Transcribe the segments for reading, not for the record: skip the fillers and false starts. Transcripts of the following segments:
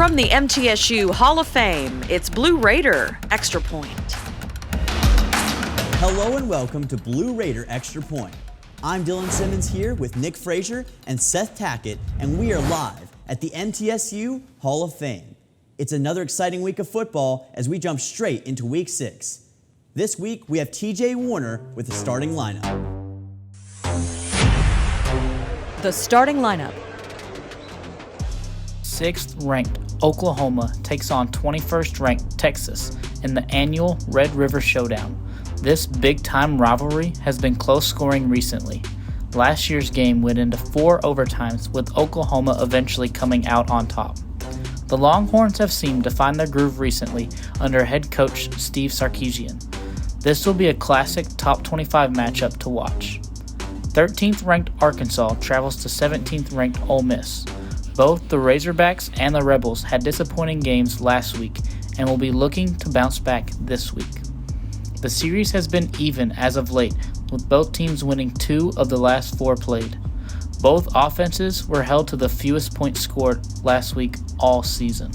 From the MTSU Hall of Fame, it's Blue Raider Extra Point. Hello and welcome to Blue Raider Extra Point. I'm Dylan Simmons here with Nick Frazier and Seth Tackett, and we are live at the MTSU Hall of Fame. It's another exciting week of football as we jump straight into Week 6. This week, we have TJ Warner with the starting lineup. The starting lineup. 6th ranked Oklahoma takes on 21st ranked Texas in the annual Red River Showdown. This big-time rivalry has been close scoring recently. Last year's game went into 4 overtimes, with Oklahoma eventually coming out on top. The Longhorns have seemed to find their groove recently under head coach Steve Sarkisian. This will be a classic top 25 matchup to watch. 13th ranked Arkansas travels to 17th ranked Ole Miss. Both the Razorbacks and the Rebels had disappointing games last week and will be looking to bounce back this week. The series has been even as of late, with both teams winning 2 of the last 4 played. Both offenses were held to the fewest points scored last week all season.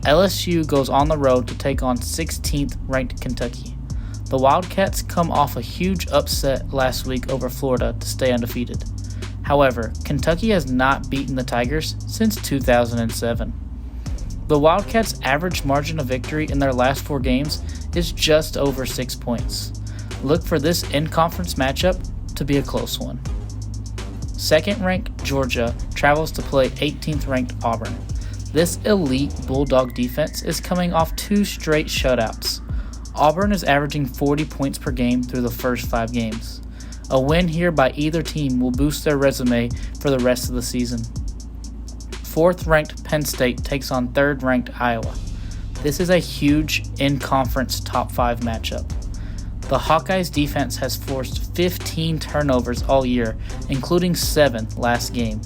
LSU goes on the road to take on 16th ranked Kentucky. The Wildcats come off a huge upset last week over Florida to stay undefeated. However, Kentucky has not beaten the Tigers since 2007. The Wildcats' average margin of victory in their last 4 games is just over 6 points. Look for this in-conference matchup to be a close one. 2nd-ranked Georgia travels to play 18th-ranked Auburn. This elite Bulldog defense is coming off 2 straight shutouts. Auburn is averaging 40 points per game through the first 5 games. A win here by either team will boost their resume for the rest of the season. 4th-ranked Penn State takes on 3rd-ranked Iowa. This is a huge in-conference top 5 matchup. The Hawkeyes' defense has forced 15 turnovers all year, including 7 last game.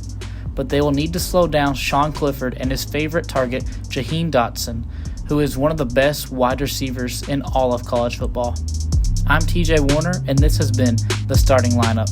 But they will need to slow down Sean Clifford and his favorite target, Jaheim Dotson, who is one of the best wide receivers in all of college football. I'm TJ Warner, and this has been the starting lineup.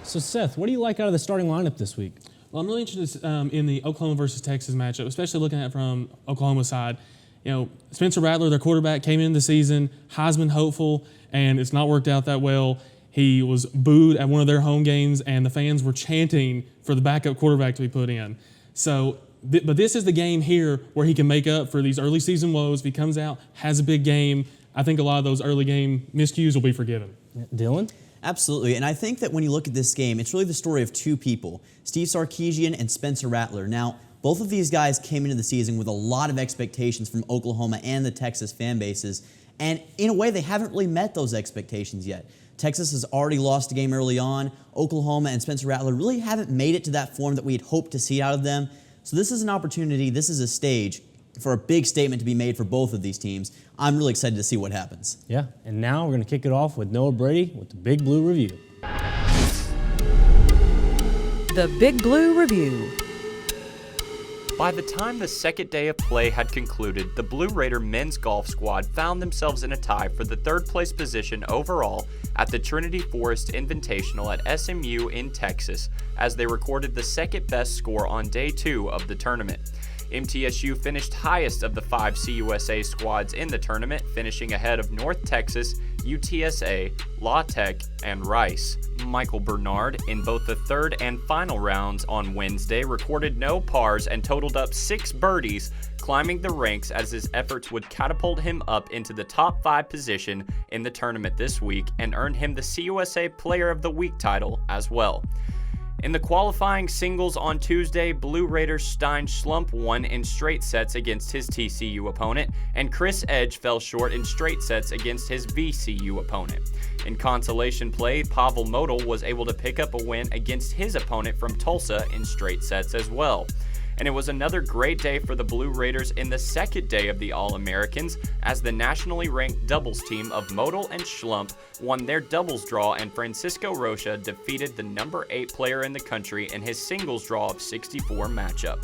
So Seth, what do you like out of the starting lineup this week? Well, I'm really interested in the Oklahoma versus Texas matchup, especially looking at it from Oklahoma's side. You know, Spencer Rattler, their quarterback, came into the season Heisman hopeful, and it's not worked out that well. He was booed at one of their home games, and the fans were chanting for the backup quarterback to be put in. So, but this is the game here where he can make up for these early season woes. If he comes out, has a big game, I think a lot of those early game miscues will be forgiven. Dylan? Absolutely, and I think that when you look at this game, it's really the story of 2 people, Steve Sarkisian and Spencer Rattler. Now, both of these guys came into the season with a lot of expectations from Oklahoma and the Texas fan bases, and in a way, they haven't really met those expectations yet. Texas has already lost a game early on. Oklahoma and Spencer Rattler really haven't made it to that form that we had hoped to see out of them. So this is an opportunity, this is a stage for a big statement to be made for both of these teams. I'm really excited to see what happens. Yeah, and now we're going to kick it off with Noah Brady with the Big Blue Review. The Big Blue Review. By the time the second day of play had concluded, the Blue Raider men's golf squad found themselves in a tie for the 3rd place position overall at the Trinity Forest Invitational at SMU in Texas, as they recorded the 2nd best score on day 2 of the tournament. MTSU finished highest of the 5 CUSA squads in the tournament, finishing ahead of North Texas, UTSA, La Tech, and Rice. Michael Bernard, in both the 3rd and final rounds on Wednesday, recorded no pars and totaled up 6 birdies, climbing the ranks as his efforts would catapult him up into the top 5 position in the tournament this week and earned him the CUSA Player of the Week title as well. In the qualifying singles on Tuesday, Blue Raiders Stein Schlump won in straight sets against his TCU opponent, and Chris Edge fell short in straight sets against his VCU opponent. In consolation play, Pavel Modal was able to pick up a win against his opponent from Tulsa in straight sets as well. And it was another great day for the Blue Raiders in the second day of the All-Americans, as the nationally ranked doubles team of Modal and Schlump won their doubles draw, and Francisco Rocha defeated the number 8 player in the country in his singles draw of 64 matchup.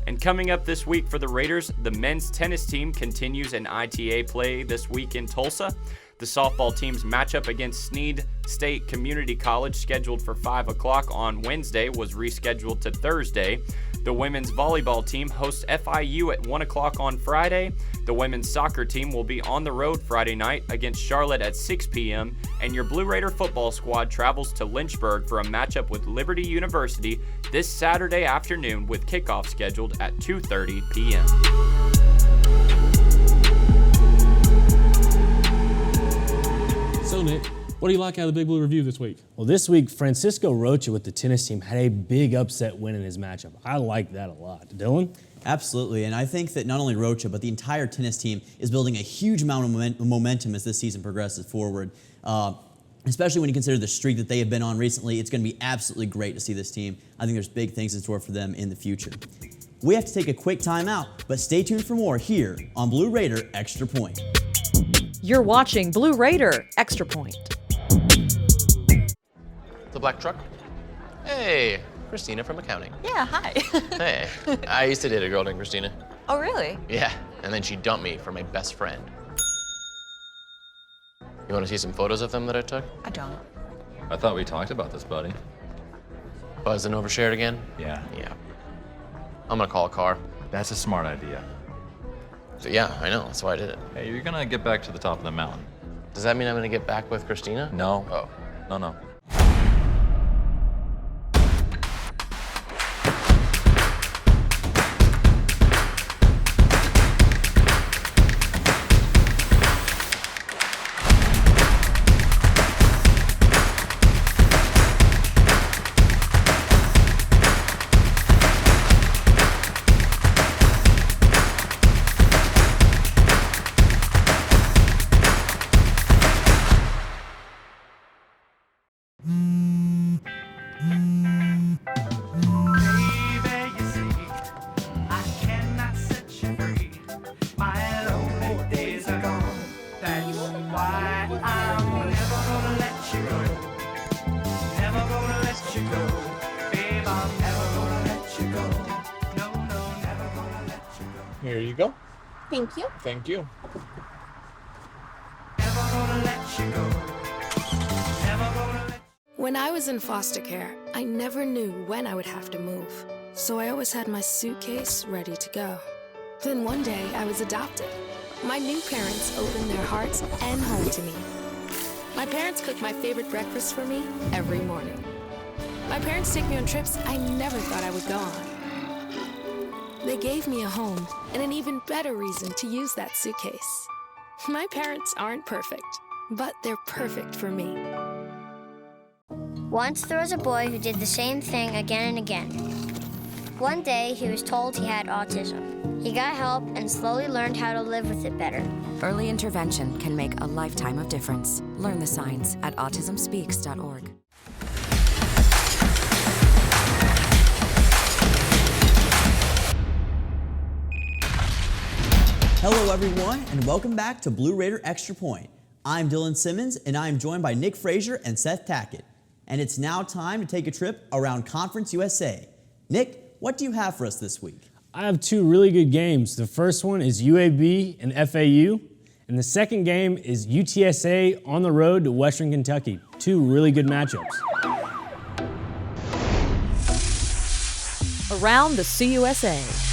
And coming up this week for the Raiders, the men's tennis team continues in ITA play this week in Tulsa. The softball team's matchup against Snead State Community College, scheduled for 5 o'clock on Wednesday, was rescheduled to Thursday. The women's volleyball team hosts FIU at 1 o'clock on Friday. The women's soccer team will be on the road Friday night against Charlotte at 6 p.m. And your Blue Raider football squad travels to Lynchburg for a matchup with Liberty University this Saturday afternoon, with kickoff scheduled at 2:30 p.m. So, Nick, what do you like out of the Big Blue Review this week? Well, this week, Francisco Rocha with the tennis team had a big upset win in his matchup. I like that a lot. Dylan? Absolutely, and I think that not only Rocha, but the entire tennis team is building a huge amount of momentum as this season progresses forward. Especially when you consider the streak that they have been on recently, it's going to be absolutely great to see this team. I think there's big things in store for them in the future. We have to take a quick time out, but stay tuned for more here on Blue Raider Extra Point. You're watching Blue Raider Extra Point. The black truck? Hey, Christina from accounting. Yeah, hi. Hey, I used to date a girl named Christina. Oh, really? Yeah, and then she dumped me for my best friend. You want to see some photos of them that I took? I don't. I thought we talked about this, buddy. Buzzed and overshared again? Yeah. Yeah. I'm gonna call a car. That's a smart idea. So, yeah, I know, that's why I did it. Hey, you're gonna get back to the top of the mountain. Does that mean I'm gonna get back with Christina? No. Oh. No. Here you go. Thank you. Thank you. When I was in foster care, I never knew when I would have to move. So I always had my suitcase ready to go. Then one day, I was adopted. My new parents opened their hearts and home to me. My parents cook my favorite breakfast for me every morning. My parents take me on trips I never thought I would go on. They gave me a home and an even better reason to use that suitcase. My parents aren't perfect, but they're perfect for me. Once there was a boy who did the same thing again and again. One day, he was told he had autism. He got help and slowly learned how to live with it better. Early intervention can make a lifetime of difference. Learn the signs at autismspeaks.org. Hello everyone, and welcome back to Blue Raider Extra Point. I'm Dylan Simmons, and I am joined by Nick Frazier and Seth Tackett. And it's now time to take a trip around Conference USA. Nick, what do you have for us this week? I have two really good games. The first one is UAB and FAU, and the second game is UTSA on the road to Western Kentucky. Two really good matchups. Around the CUSA.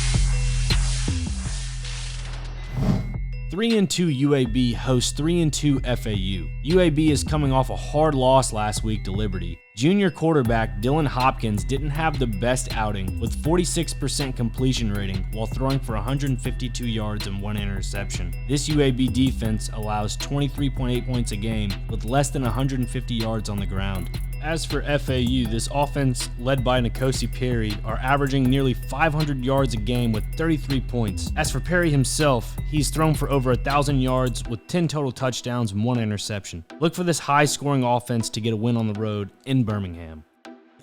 3-2 UAB hosts 3-2 FAU. UAB is coming off a hard loss last week to Liberty. Junior quarterback Dylan Hopkins didn't have the best outing, with 46% completion rating while throwing for 152 yards and 1 interception. This UAB defense allows 23.8 points a game with less than 150 yards on the ground. As for FAU, this offense, led by N'Kosi Perry, are averaging nearly 500 yards a game with 33 points. As for Perry himself, he's thrown for over 1,000 yards with 10 total touchdowns and 1 interception. Look for this high-scoring offense to get a win on the road in Birmingham.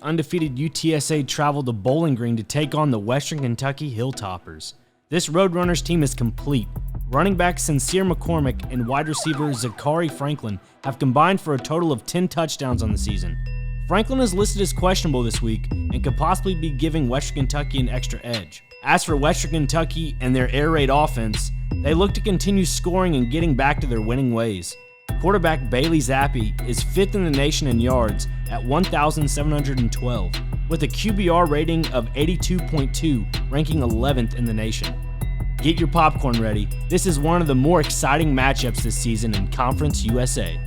Undefeated UTSA traveled to Bowling Green to take on the Western Kentucky Hilltoppers. This Roadrunners team is complete. Running back Sincere McCormick and wide receiver Zachary Franklin have combined for a total of 10 touchdowns on the season. Franklin is listed as questionable this week and could possibly be giving Western Kentucky an extra edge. As for Western Kentucky and their air raid offense, they look to continue scoring and getting back to their winning ways. Quarterback Bailey Zappi is 5th in the nation in yards at 1,712, with a QBR rating of 82.2, ranking 11th in the nation. Get your popcorn ready. This is one of the more exciting matchups this season in Conference USA.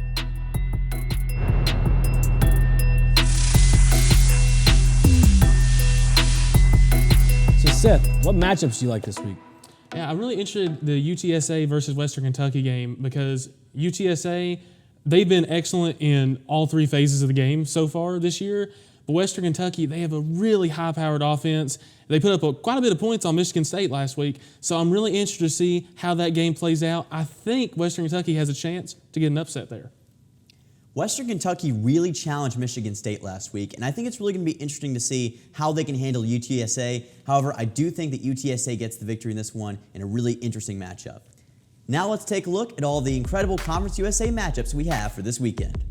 So Seth, what matchups do you like this week? Yeah, I'm really interested in the UTSA versus Western Kentucky game because UTSA, they've been excellent in all three phases of the game so far this year. But Western Kentucky, they have a really high-powered offense. They put up quite a bit of points on Michigan State last week. So I'm really interested to see how that game plays out. I think Western Kentucky has a chance to get an upset there. Western Kentucky really challenged Michigan State last week, and I think it's really going to be interesting to see how they can handle UTSA. However, I do think that UTSA gets the victory in this one in a really interesting matchup. Now let's take a look at all the incredible Conference USA matchups we have for this weekend.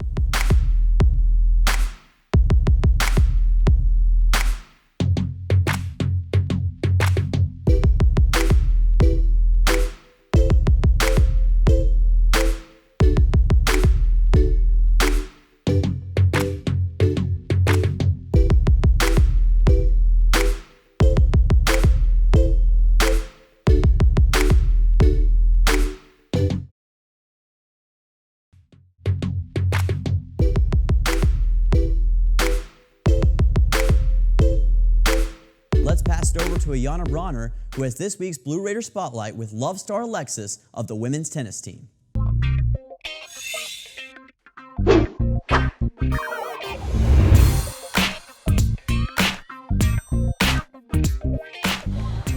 Let's pass it over to Ayana Bronner, who has this week's Blue Raider Spotlight with Love Star Alexis of the women's tennis team.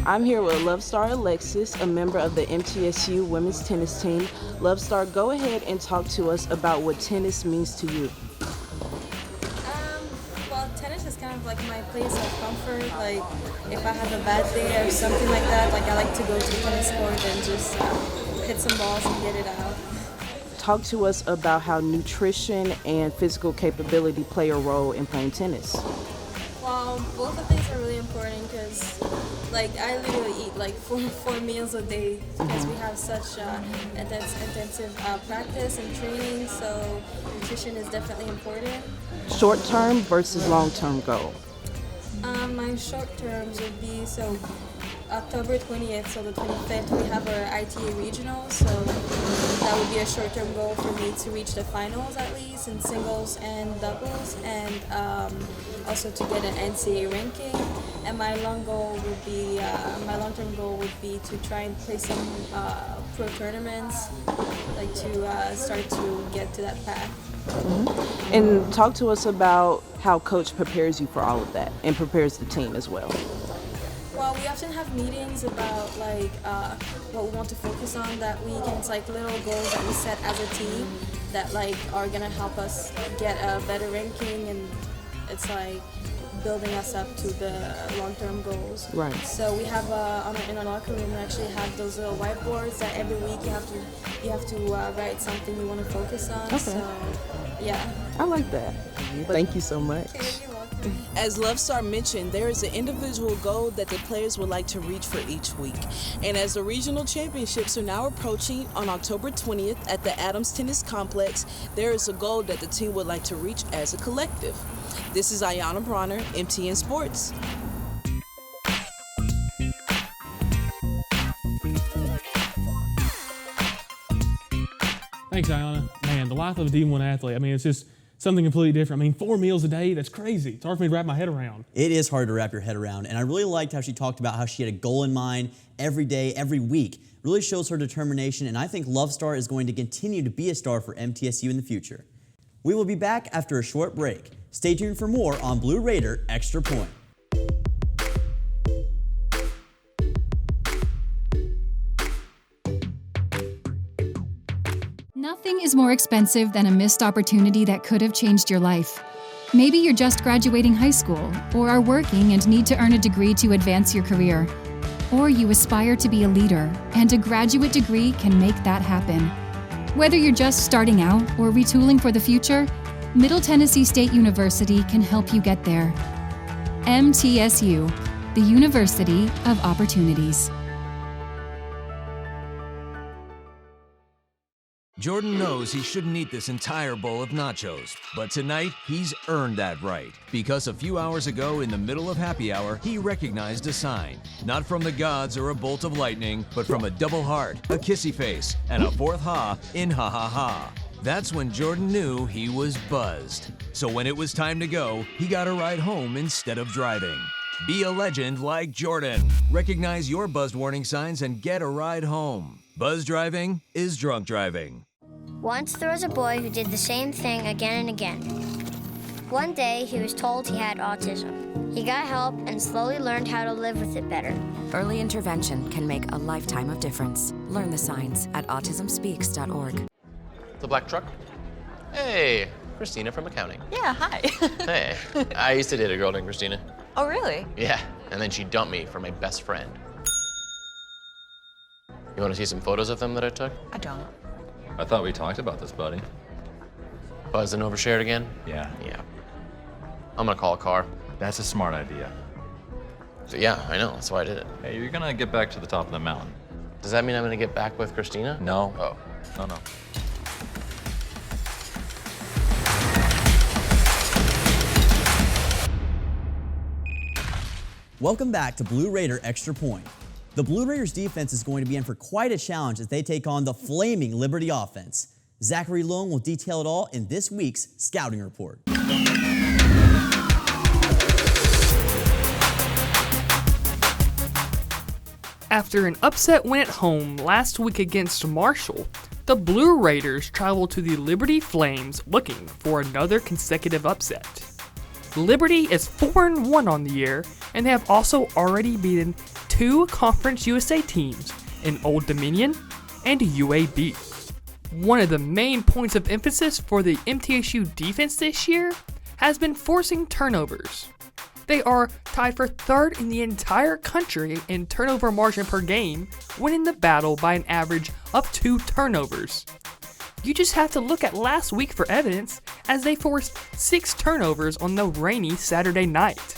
I'm here with Love Star Alexis, a member of the MTSU women's tennis team. Love Star, go ahead and talk to us about what tennis means to you. Well, tennis is kind of like my place of comfort. Like, if I have a bad day or something like that, like I like to go to the tennis court and just hit some balls and get it out. Talk to us about how nutrition and physical capability play a role in playing tennis. Well, both of these are really important because, like, I literally eat like four meals a day because we have such intensive practice and training. So nutrition is definitely important. Short-term versus long-term goal. My short terms would be October 20th, so the 25th, we have our ITA regional, so that would be a short-term goal for me to reach the finals at least in singles and doubles, and also to get an NCAA ranking. And my long-term goal would be to try and play some pro tournaments, like to start to get to that path. Mm-hmm. And talk to us about how coach prepares you for all of that and prepares the team as well. Well, we often have meetings about like what we want to focus on that week, and it's like little goals that we set as a team that like are gonna help us get a better ranking, and it's like building us up to the long-term goals. Right. So we have in our locker room we actually have those little whiteboards that every week you have to write something you want to focus on. Okay. So yeah. I like that. Thank you so much. Okay, you're welcome. As Love Star mentioned, there is an individual goal that the players would like to reach for each week. And as the regional championships are now approaching on October 20th at the Adams Tennis Complex, there is a goal that the team would like to reach as a collective. This is Ayana Bronner, MTN Sports. Thanks, Ayana. Man, the life of a D1 athlete, I mean, it's just something completely different. I mean, 4 meals a day, that's crazy. It's hard for me to wrap my head around. It is hard to wrap your head around, and I really liked how she talked about how she had a goal in mind every day, every week. It really shows her determination, and I think Love Star is going to continue to be a star for MTSU in the future. We will be back after a short break. Stay tuned for more on Blue Raider Extra Point. Nothing is more expensive than a missed opportunity that could have changed your life. Maybe you're just graduating high school, or are working and need to earn a degree to advance your career. Or you aspire to be a leader, and a graduate degree can make that happen. Whether you're just starting out or retooling for the future, Middle Tennessee State University can help you get there. MTSU, the University of Opportunities. Jordan knows he shouldn't eat this entire bowl of nachos, but tonight he's earned that right. Because a few hours ago in the middle of happy hour, he recognized a sign. Not from the gods or a bolt of lightning, but from a double heart, a kissy face, and a fourth ha in ha ha ha. That's when Jordan knew he was buzzed. So when it was time to go, he got a ride home instead of driving. Be a legend like Jordan. Recognize your buzzed warning signs and get a ride home. Buzz driving is drunk driving. Once there was a boy who did the same thing again and again. One day, he was told he had autism. He got help and slowly learned how to live with it better. Early intervention can make a lifetime of difference. Learn the signs at autismspeaks.org. The black truck? Hey, Christina from accounting. Yeah, hi. Hey, I used to date a girl named Christina. Oh, really? Yeah, and then she dumped me for my best friend. You want to see some photos of them that I took? I don't. I thought we talked about this, buddy. Buzzed and overshared again? Yeah. Yeah. I'm gonna call a car. That's a smart idea. So, yeah, I know, that's why I did it. Hey, you're gonna get back to the top of the mountain. Does that mean I'm gonna get back with Christina? No. Oh. No. Welcome back to Blue Raider Extra Point. The Blue Raiders defense is going to be in for quite a challenge as they take on the flaming Liberty offense. Zachary Long will detail it all in this week's Scouting Report. After an upset win at home last week against Marshall, the Blue Raiders travel to the Liberty Flames looking for another consecutive upset. Liberty is 4-1 on the year, and they have also already beaten two Conference USA teams in Old Dominion and UAB. One of the main points of emphasis for the MTSU defense this year has been forcing turnovers. They are tied for third in the entire country in turnover margin per game, winning the battle by an average of 2 turnovers. You just have to look at last week for evidence, as they forced 6 turnovers on the rainy Saturday night.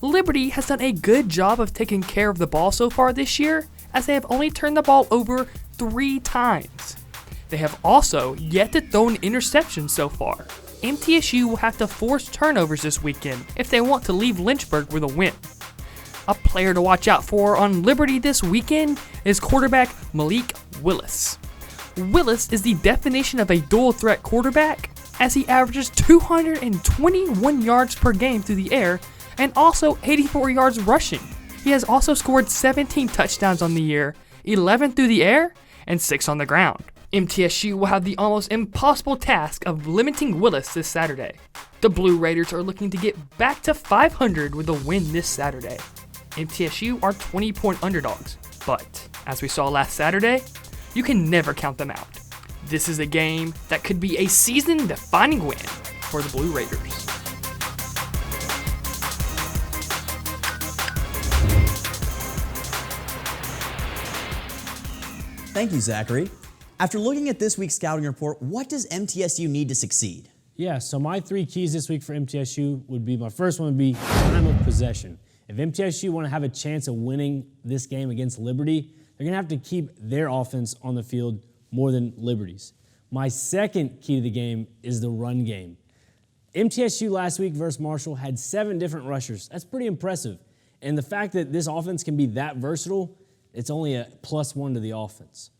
Liberty has done a good job of taking care of the ball so far this year, as they have only turned the ball over 3 times. They have also yet to throw an interception so far. MTSU will have to force turnovers this weekend if they want to leave Lynchburg with a win. A player to watch out for on Liberty this weekend is quarterback Malik Willis. Willis is the definition of a dual-threat quarterback, as he averages 221 yards per game through the air and also 84 yards rushing. He has also scored 17 touchdowns on the year, 11 through the air, and 6 on the ground. MTSU will have the almost impossible task of limiting Willis this Saturday. The Blue Raiders are looking to get back to 500 with a win this Saturday. MTSU are 20-point underdogs, but as we saw last Saturday, you can never count them out. This is a game that could be a season-defining win for the Blue Raiders. Thank you, Zachary. After looking at this week's Scouting Report, what does MTSU need to succeed? Yeah, so my 3 keys this week for MTSU would be, my first one would be time of possession. If MTSU want to have a chance of winning this game against Liberty, they're going to have to keep their offense on the field more than Liberty's. My second key to the game is the run game. MTSU last week versus Marshall had 7 different rushers. That's pretty impressive. And the fact that this offense can be that versatile, it's only a +1 to the offense.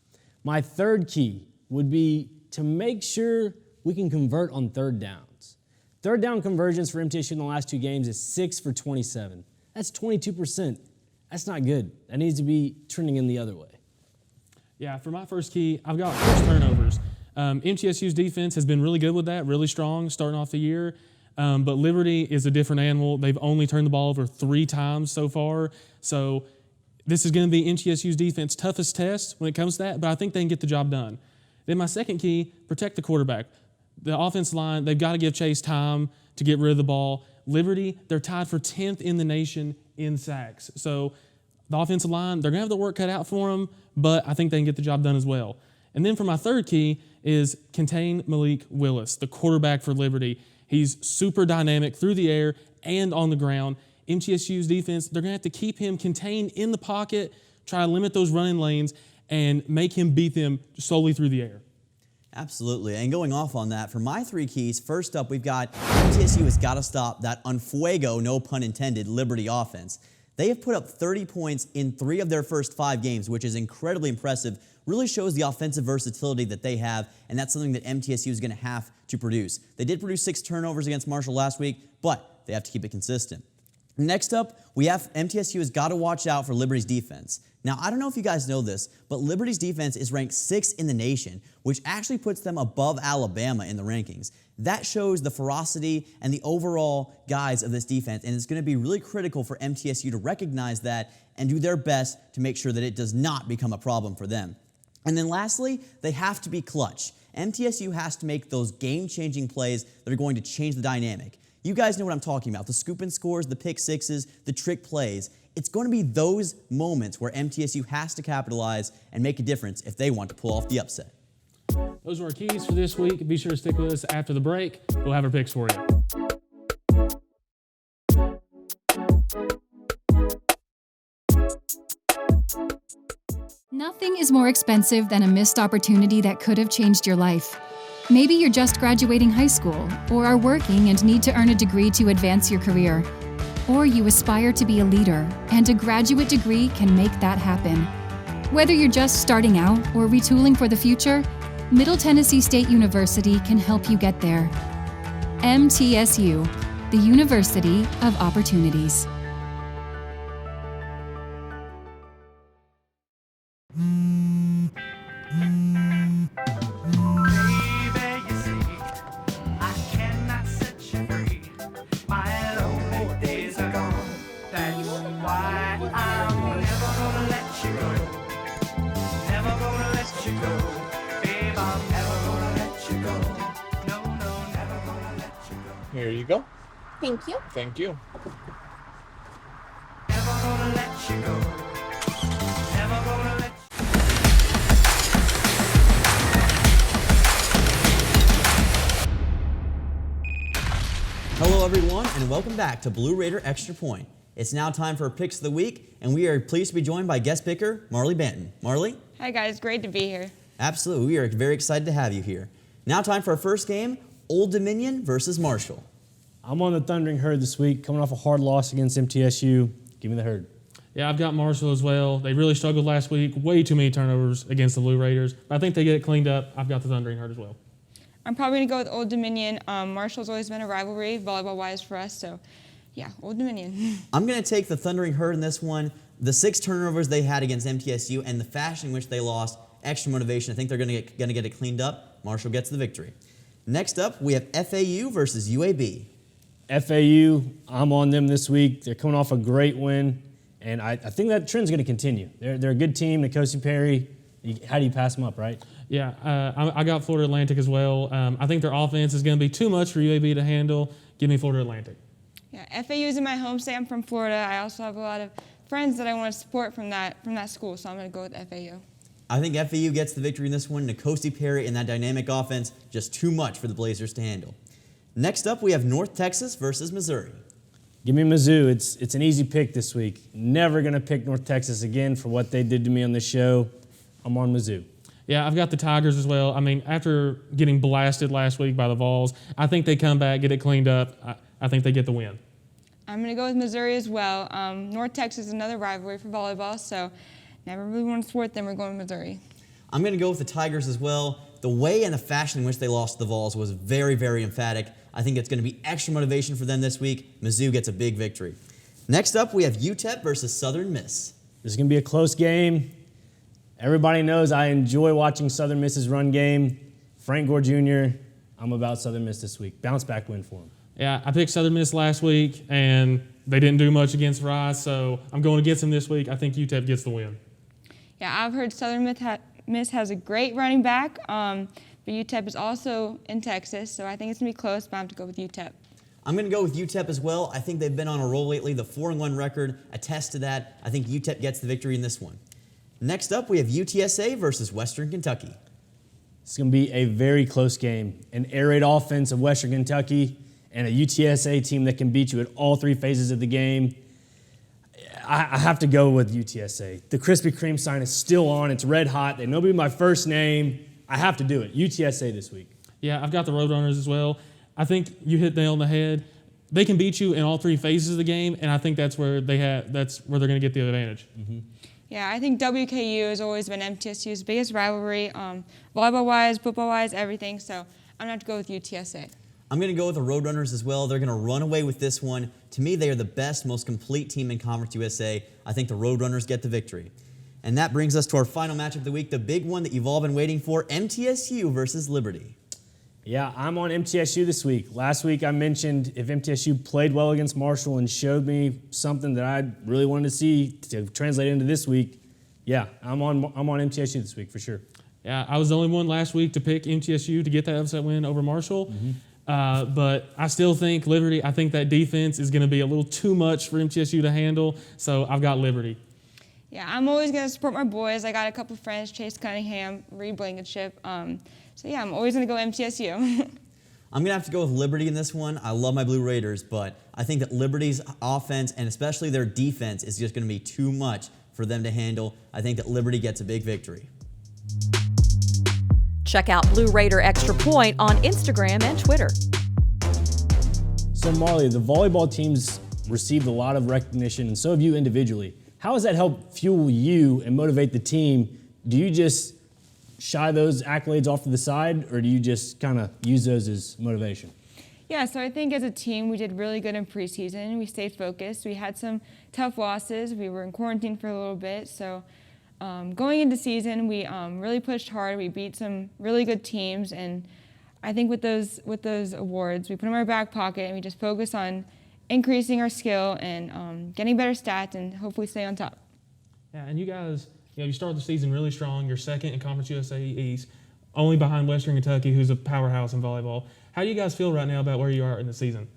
My third key would be to make sure we can convert on third downs. Third down conversions for MTSU in the last 2 games is 6 for 27. That's 22%. That's not good. That needs to be trending in the other way. Yeah, for my first key, I've got forced turnovers. MTSU's defense has been really good with that, really strong starting off the year. But Liberty is a different animal. They've only turned the ball over 3 times so far. So this is going to be MTSU's defense toughest test when it comes to that, but I think they can get the job done. Then my second key, protect the quarterback. The offensive line, they've got to give Chase time to get rid of the ball. Liberty, they're tied for 10th in the nation in sacks. So the offensive line, they're going to have the work cut out for them, but I think they can get the job done as well. And then for my third key is contain Malik Willis, the quarterback for Liberty. He's super dynamic through the air and on the ground. MTSU's defense, they're going to have to keep him contained in the pocket, try to limit those running lanes, and make him beat them solely through the air. Absolutely. And going off on that, for my 3 keys, first up, we've got MTSU has got to stop that unfuego, no pun intended, Liberty offense. They have put up 30 points in 3 of their first 5 games, which is incredibly impressive. Really shows the offensive versatility that they have, and that's something that MTSU is going to have to produce. They did produce 6 turnovers against Marshall last week, but they have to keep it consistent. Next up, we have MTSU has got to watch out for Liberty's defense. Now, I don't know if you guys know this, but Liberty's defense is ranked 6th in the nation, which actually puts them above Alabama in the rankings. That shows the ferocity and the overall guys of this defense, and it's going to be really critical for MTSU to recognize that and do their best to make sure that it does not become a problem for them. And then lastly, they have to be clutch. MTSU has to make those game-changing plays that are going to change the dynamic. You guys know what I'm talking about. The scoop and scores, the pick sixes, the trick plays. It's going to be those moments where MTSU has to capitalize and make a difference if they want to pull off the upset. Those are our keys for this week. Be sure to stick with us after the break. We'll have our picks for you. Nothing is more expensive than a missed opportunity that could have changed your life. Maybe you're just graduating high school, or are working and need to earn a degree to advance your career. Or you aspire to be a leader, and a graduate degree can make that happen. Whether you're just starting out or retooling for the future, Middle Tennessee State University can help you get there. MTSU, the University of Opportunities. Here you go. Thank you. Thank you. Hello everyone, and welcome back to Blue Raider Extra Point. It's now time for our picks of the week, and we are pleased to be joined by guest picker Marley Banton. Marley? Hi guys, great to be here. Absolutely, we are very excited to have you here. Now time for our first game, Old Dominion versus Marshall. I'm on the Thundering Herd this week, coming off a hard loss against MTSU. Give me the Herd. Yeah, I've got Marshall as well. They really struggled last week. Way too many turnovers against the Blue Raiders. But I think they get it cleaned up. I've got the Thundering Herd as well. I'm probably going to go with Old Dominion. Marshall's always been a rivalry, volleyball-wise, for us. So, yeah, Old Dominion. I'm going to take the Thundering Herd in this one. The 6 turnovers they had against MTSU and the fashion in which they lost, extra motivation. I think they're going to get it cleaned up. Marshall gets the victory. Next up, we have FAU versus UAB. FAU, I'm on them this week. They're coming off a great win, and I think that trend's going to continue. They're a good team. Nkosi Perry, how do you pass them up, right? Yeah, I got Florida Atlantic as well. I think their offense is going to be too much for UAB to handle. Give me Florida Atlantic. Yeah, FAU is in my home state. I'm from Florida. I also have a lot of friends that I want to support from that school, so I'm going to go with FAU. I think FAU gets the victory in this one. Nkosi Perry and that dynamic offense, just too much for the Blazers to handle. Next up, we have North Texas versus Missouri. Give me Mizzou. It's an easy pick this week. Never going to pick North Texas again for what they did to me on this show. I'm on Mizzou. Yeah, I've got the Tigers as well. I mean, after getting blasted last week by the Vols, I think they come back, get it cleaned up. I think they get the win. I'm going to go with Missouri as well. North Texas is another rivalry for volleyball, so never really want to support them. We're going with Missouri. I'm going to go with the Tigers as well. The way and the fashion in which they lost to the Vols was very, very emphatic. I think it's going to be extra motivation for them this week. Mizzou gets a big victory. Next up, we have UTEP versus Southern Miss. This is going to be a close game. Everybody knows I enjoy watching Southern Miss's run game. Frank Gore Jr., I'm about Southern Miss this week. Bounce back win for him. Yeah, I picked Southern Miss last week, and they didn't do much against Rice, so I'm going against them this week. I think UTEP gets the win. Yeah, I've heard Southern Miss has a great running back, but UTEP is also in Texas, so I think it's going to be close, but I have to go with UTEP. I'm going to go with UTEP as well. I think they've been on a roll lately. The 4-1 record attests to that. I think UTEP gets the victory in this one. Next up, we have UTSA versus Western Kentucky. It's going to be a very close game. An air raid offense of Western Kentucky and a UTSA team that can beat you at all 3 phases of the game. I have to go with UTSA. The Krispy Kreme sign is still on. It's red hot. They know me by my first name. I have to do it. UTSA this week. Yeah, I've got the Roadrunners as well. I think you hit the nail on the head. They can beat you in all three phases of the game, and I think that's where they're going to get the advantage. Mm-hmm. Yeah, I think WKU has always been MTSU's biggest rivalry, volleyball-wise, football-wise, everything. So I'm going to have to go with UTSA. I'm going to go with the Roadrunners as well. They're going to run away with this one. To me, they are the best, most complete team in Conference USA. I think the Roadrunners get the victory. And that brings us to our final match of the week, the big one that you've all been waiting for, MTSU versus Liberty. Yeah, I'm on MTSU this week. Last week I mentioned if MTSU played well against Marshall and showed me something that I really wanted to see to translate into this week, yeah, I'm on MTSU this week for sure. Yeah, I was the only one last week to pick MTSU to get that upset win over Marshall. Mm-hmm. But I still think Liberty, I think that defense is going to be a little too much for MTSU to handle, so I've got Liberty. Yeah, I'm always going to support my boys. I got a couple friends, Chase Cunningham, Reed Blankenship. So yeah, I'm always going to go MTSU. I'm going to have to go with Liberty in this one. I love my Blue Raiders, but I think that Liberty's offense and especially their defense is just going to be too much for them to handle. I think that Liberty gets a big victory. Check out Blue Raider Extra Point on Instagram and Twitter. So Marley, the volleyball teams received a lot of recognition, and so have you individually. How does that help fuel you and motivate the team? Do you just shy those accolades off to the side, or do you just kind of use those as motivation? Yeah, so I think as a team, we did really good in preseason. We stayed focused. We had some tough losses. We were in quarantine for a little bit. So going into season, we really pushed hard. We beat some really good teams. And I think with those awards, we put them in our back pocket and we just focus on increasing our skill and getting better stats and hopefully stay on top. Yeah, and you guys, you start the season really strong. You're second in Conference USA East, only behind Western Kentucky, who's a powerhouse in volleyball. How do you guys feel right now about where you are in the season?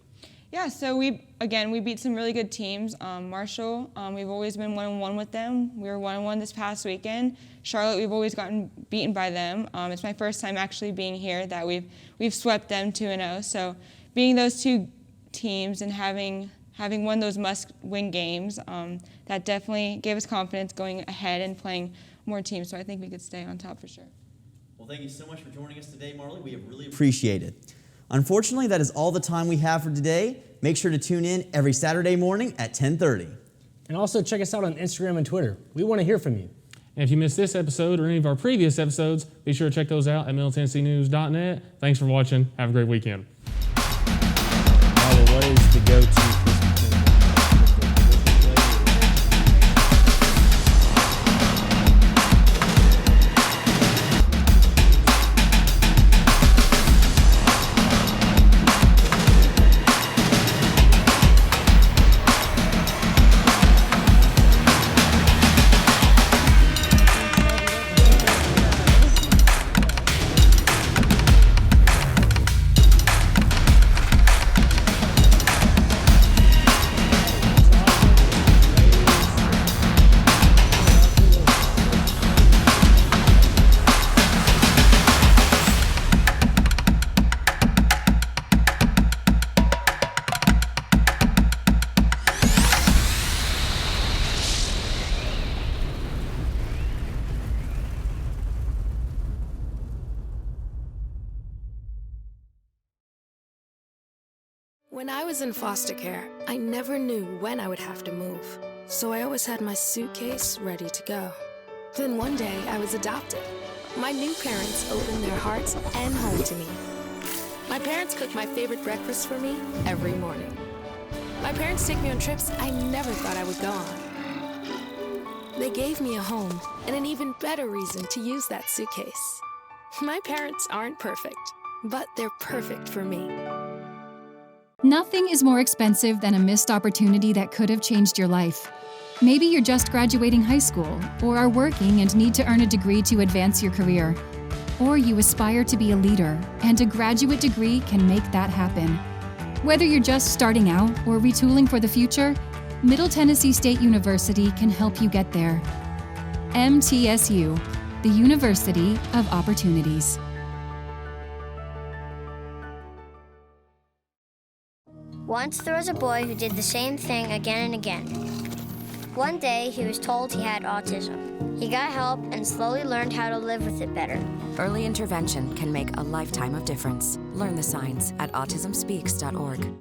Yeah, so we beat some really good teams. Marshall, we've always been 1-1 with them. We were 1-1 this past weekend. Charlotte, we've always gotten beaten by them. It's my first time actually being here that we've swept them 2-0. So being those two teams and having won those must-win games, that definitely gave us confidence going ahead and playing more teams. So I think we could stay on top for sure. Well, thank you so much for joining us today, Marley. We have really appreciated it. Unfortunately, that is all the time we have for today. Make sure to tune in every Saturday morning at 10:30. And also check us out on Instagram and Twitter. We want to hear from you. And if you missed this episode or any of our previous episodes, be sure to check those out at MiddleTennesseeNews.net. Thanks for watching. Have a great weekend. What is the go-to? When I was in foster care, I never knew when I would have to move, so I always had my suitcase ready to go. Then one day, I was adopted. My new parents opened their hearts and home to me. My parents cook my favorite breakfast for me every morning. My parents take me on trips I never thought I would go on. They gave me a home and an even better reason to use that suitcase. My parents aren't perfect, but they're perfect for me. Nothing is more expensive than a missed opportunity that could have changed your life. Maybe you're just graduating high school, or are working and need to earn a degree to advance your career. Or you aspire to be a leader, and a graduate degree can make that happen. Whether you're just starting out or retooling for the future, Middle Tennessee State University can help you get there. MTSU, the University of Opportunities. Once there was a boy who did the same thing again and again. One day, he was told he had autism. He got help and slowly learned how to live with it better. Early intervention can make a lifetime of difference. Learn the signs at autismspeaks.org.